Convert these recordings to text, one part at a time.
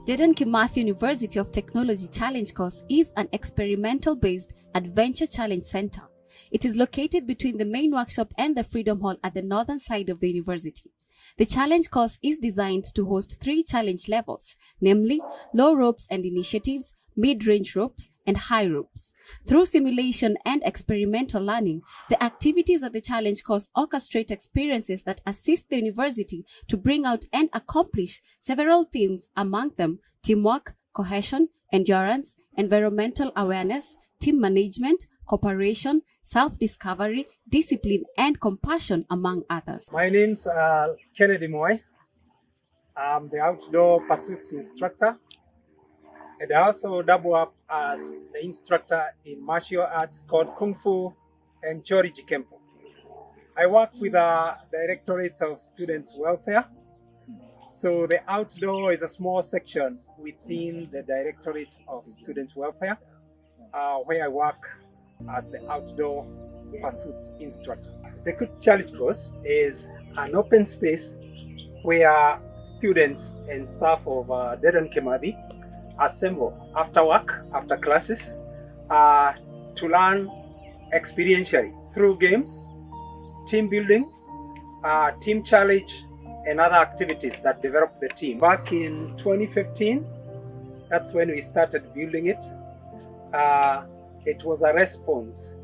DeKUT University of Technology Challenge Course is an experimental-based adventure challenge center. It is located between the main workshop and the Freedom Hall at the northern side of the university. The challenge course is designed to host 3 challenge levels, namely low ropes and initiatives, mid-range ropes, and high ropes. Through simulation and experimental learning, the activities of the challenge course orchestrate experiences that assist the university to bring out and accomplish several themes, among them teamwork, cohesion, endurance, environmental awareness, team management, cooperation, self-discovery, discipline, and compassion, among others. My name's Kennedy Moy. I'm the outdoor pursuits instructor, and I also double up as the instructor in martial arts called Kung Fu and Chori Jikempo. I work with the Directorate of Students' Welfare. So the outdoor is a small section within the Directorate of Students' Welfare, where I work as the outdoor pursuits instructor. The DeKUT Challenge Course is an open space where students and staff of DeKUT assemble after work, after classes, to learn experientially through games, team building, team challenge, and other activities that develop the team. Back in 2015, that's when we started building it. It was a response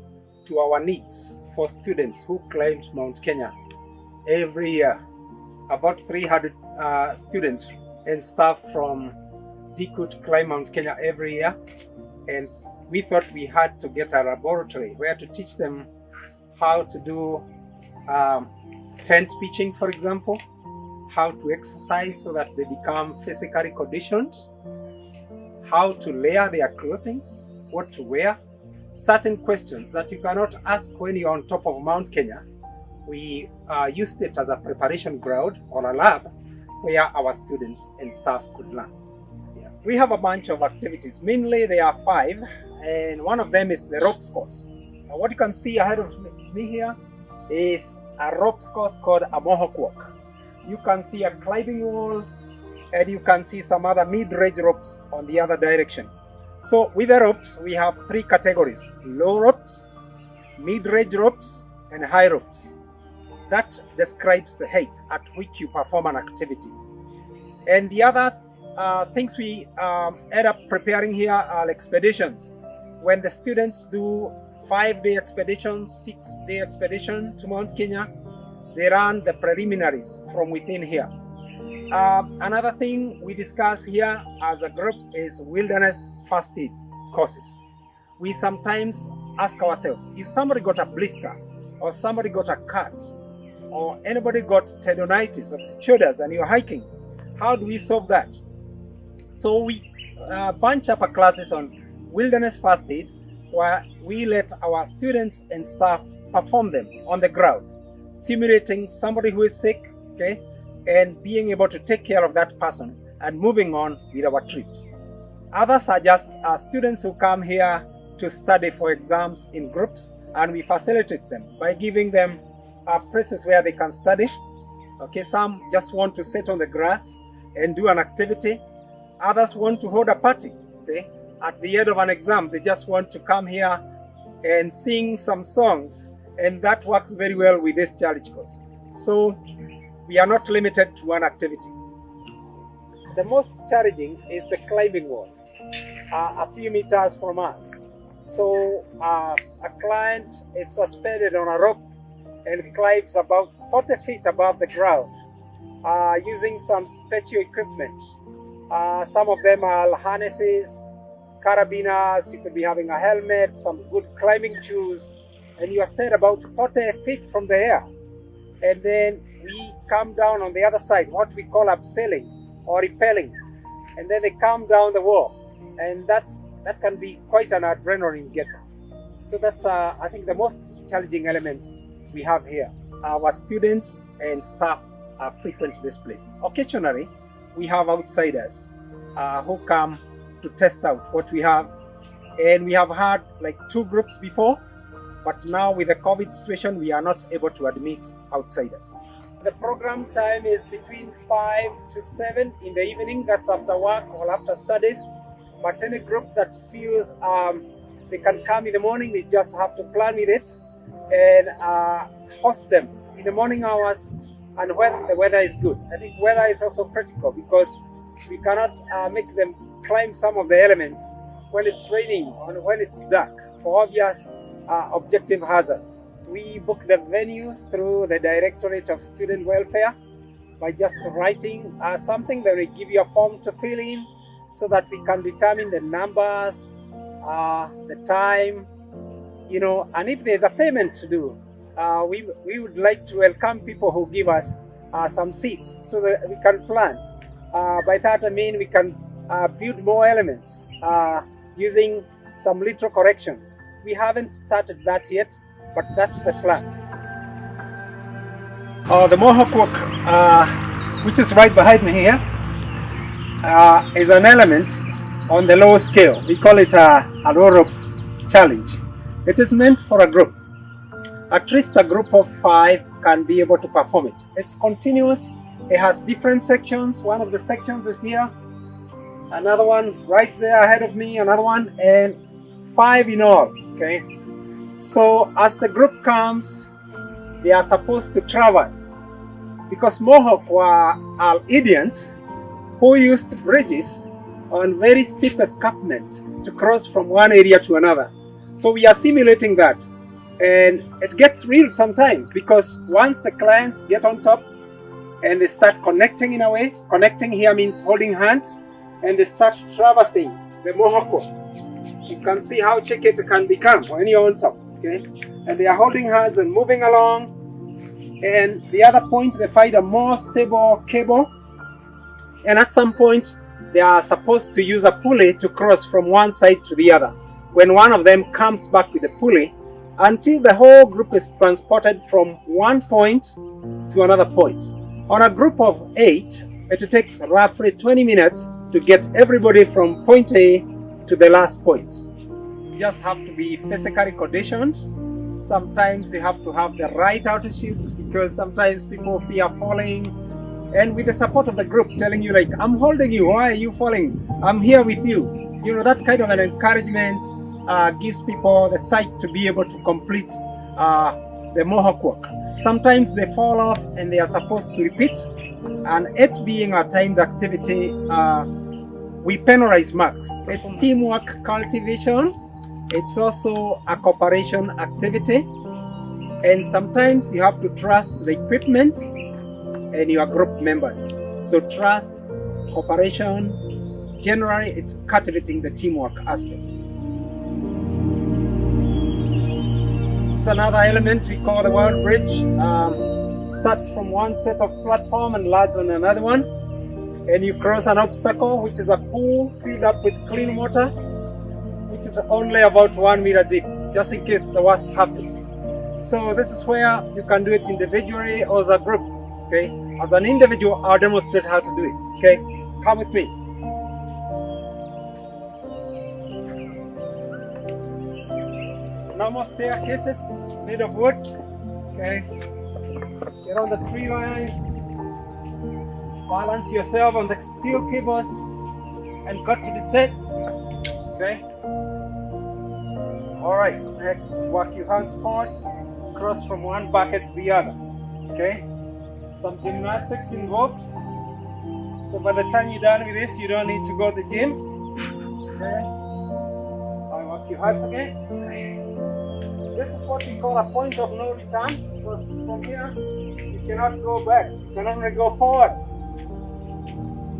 to our needs for students who climbed Mount Kenya every year. About 300 students and staff from DeKUT climb Mount Kenya every year, and we thought we had to get a laboratory where to teach them how to do tent pitching, for example, how to exercise so that they become physically conditioned, how to layer their clothing, what to wear, certain questions that you cannot ask when you're on top of Mount Kenya. We used it as a preparation ground or a lab where our students and staff could learn. We have a bunch of activities. Mainly there are 5, and one of them is the ropes course. Now, what you can see ahead of me here is a ropes course called a Mohawk walk. You can see a climbing wall, and you can see some other mid-range ropes on the other direction. So with the ropes, we have 3 categories: low ropes, mid-range ropes, and high ropes. That describes the height at which you perform an activity. And the other things we end up preparing here are expeditions. When the students do 5-day expeditions, 6-day expedition to Mount Kenya, they run the preliminaries from within here. Another thing we discuss here as a group is wilderness first aid courses. We sometimes ask ourselves, if somebody got a blister, or somebody got a cut, or anybody got tendonitis of the shoulders and you're hiking, how do we solve that? So we bunch up our classes on wilderness first aid, where we let our students and staff perform them on the ground, simulating somebody who is sick, okay, and being able to take care of that person and moving on with our trips. Others are just students who come here to study for exams in groups, and we facilitate them by giving them places where they can study. Okay, some just want to sit on the grass and do an activity. Others want to hold a party. Okay, at the end of an exam, they just want to come here and sing some songs, and that works very well with this challenge course. So we are not limited to one activity. The most challenging is the climbing wall, a few meters from us. So a client is suspended on a rope and climbs about 40 feet above the ground using some special equipment. Some of them are harnesses, carabiners, you could be having a helmet, some good climbing shoes, and you are set about 40 feet from the air. And then we come down on the other side, what we call abseiling or rappelling, and then they come down the wall, and that can be quite an adrenaline getter. So that's I think the most challenging element we have here. Our students and staff frequent this place. Occasionally we have outsiders who come to test out what we have, and we have had like 2 groups before, but now with the COVID situation we are not able to admit outsiders. The program time is between 5 to 7 in the evening. That's after work or after studies. But any group that feels they can come in the morning, we just have to plan with it and host them in the morning hours and when the weather is good. I think weather is also critical because we cannot make them climb some of the elements when it's raining or when it's dark for obvious objective hazards. We book the venue through the Directorate of Student Welfare by just writing something. They will give you a form to fill in so that we can determine the numbers, the time, and if there's a payment to do. We would like to welcome people who give us some seats so that we can plant. By that I mean we can build more elements using some little corrections. We haven't started that yet, but that's the plan. The Mohawk Walk, which is right behind me here, is an element on the low scale. We call it a DeKUT Challenge. It is meant for a group. At least a group of 5 can be able to perform it. It's continuous. It has different sections. One of the sections is here. Another one right there ahead of me. Another one, and 5 in all. Okay. So as the group comes, they are supposed to traverse, because Mohawk are Indians who used bridges on very steep escarpment to cross from one area to another. So we are simulating that, and it gets real sometimes, because once the clients get on top and they start connecting in a way, connecting here means holding hands, and they start traversing the Mohawk Walk. You can see how tricky it can become when you're on top. Okay, and they are holding hands and moving along. And the other point, they find a more stable cable, and at some point they are supposed to use a pulley to cross from one side to the other. When one of them comes back with the pulley, until the whole group is transported from one point to another point. On a group of 8, it takes roughly 20 minutes to get everybody from point A to the last point. You just have to be physically conditioned. Sometimes you have to have the right altitudes, because sometimes people fear falling. And with the support of the group telling you, like, I'm holding you, why are you falling? I'm here with you. That kind of an encouragement gives people the sight to be able to complete the Mohawk Walk. Sometimes they fall off and they are supposed to repeat. And it being a timed activity, we penalize marks. It's teamwork cultivation. It's also a cooperation activity. And sometimes you have to trust the equipment and your group members. So trust, cooperation, generally it's cultivating the teamwork aspect. It's another element we call the world bridge. Starts from one set of platform and lands on another one. And you cross an obstacle, which is a pool filled up with clean water, which is only about 1 meter deep, just in case the worst happens. So this is where you can do it individually or as a group. Okay, as an individual, I'll demonstrate how to do it. Okay, come with me. Normal staircases made of wood. Okay, get on the tree line, balance yourself on the steel cables, and cut to the set. Okay. All right. Next, walk your hands forward, cross from one bucket to the other. Okay. Some gymnastics involved. So by the time you're done with this, you don't need to go to the gym. Okay. I walk your hands again. This is what we call a point of no return, because from here you cannot go back. You can only go forward.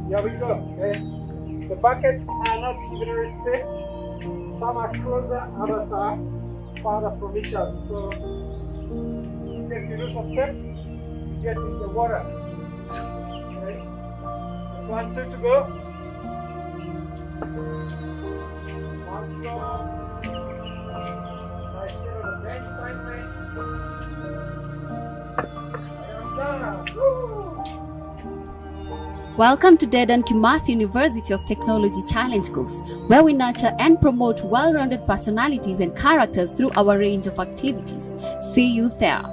Here we go. Okay. The buckets are not evenly spaced. Some are closer, others are farther from each other. So in case you lose a step, get in the water. Okay. 1, 2 to go. One stop. I sit on the bench finally. And I'm done. Woo! Welcome to Dedan Kimathi University of Technology Challenge Course, where we nurture and promote well-rounded personalities and characters through our range of activities. See you there.